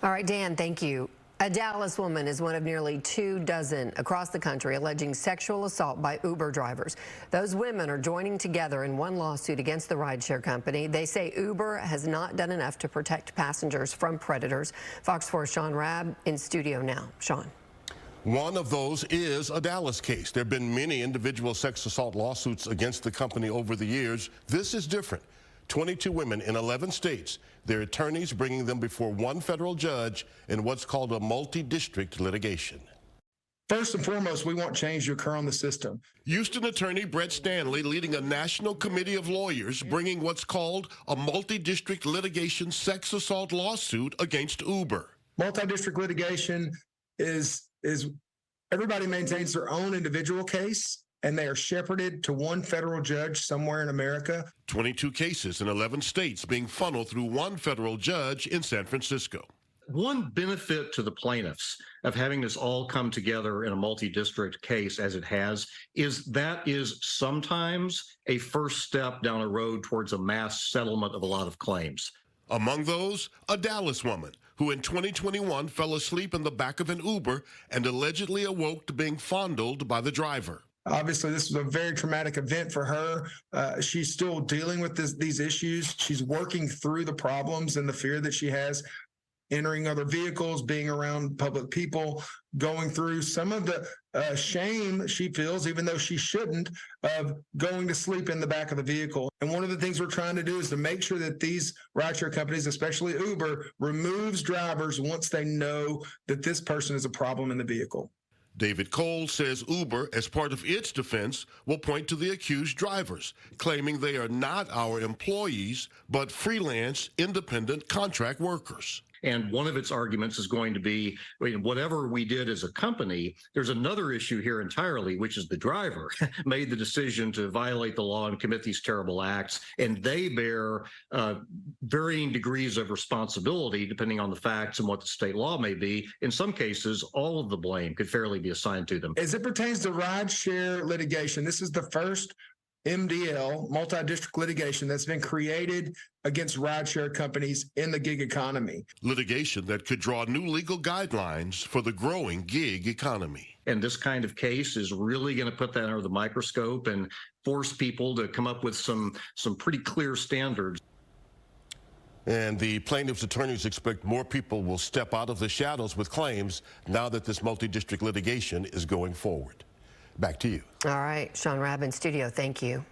All right, Dan, thank you. A Dallas woman is one of nearly 24 across the country alleging sexual assault by Uber drivers. Those women are joining together in one lawsuit against the rideshare company. They say Uber has not done enough to protect passengers from predators. Fox 4's Sean Rabb in studio now. Sean. One of those is a Dallas case. There have been many individual sex assault lawsuits against the company over the years. This is different. 22 women in 11 states, their attorneys bringing them before one federal judge in what's called a multi-district litigation. First and foremost, we want change to occur on the system. Houston attorney Brett Stanley leading a national committee of lawyers bringing what's called a multi-district litigation sex assault lawsuit against Uber. Multi-district litigation is everybody maintains their own individual case, and they are shepherded to one federal judge somewhere in America. 22 cases in 11 states being funneled through one federal judge in San Francisco. One benefit to the plaintiffs of having this all come together in a multi-district case as it has is sometimes a first step down a road towards a mass settlement of a lot of claims. Among those, a Dallas woman who in 2021 fell asleep in the back of an Uber and allegedly awoke to being fondled by the driver. Obviously, this was a very traumatic event for her. She's still dealing with these issues. She's working through the problems and the fear that she has, entering other vehicles, being around public people, going through some of the shame she feels, even though she shouldn't, of going to sleep in the back of the vehicle. And one of the things we're trying to do is to make sure that these rideshare companies, especially Uber, removes drivers once they know that this person is a problem in the vehicle. David Cole says Uber, as part of its defense, will point to the accused drivers, claiming they are not our employees, but freelance, independent contract workers. And one of its arguments is going to be, whatever we did as a company, there's another issue here entirely, which is the driver made the decision to violate the law and commit these terrible acts, and they bear varying degrees of responsibility depending on the facts and what the state law may be. In some cases, all of the blame could fairly be assigned to them. As it pertains to rideshare litigation, this is the first MDL, multi-district litigation, that's been created against rideshare companies in the gig economy. Litigation that could draw new legal guidelines for the growing gig economy. And this kind of case is really going to put that under the microscope and force people to come up with some pretty clear standards. And the plaintiff's attorneys expect more people will step out of the shadows with claims now that this multi-district litigation is going forward. Back to you. All right, Sean Rabb in studio, thank you.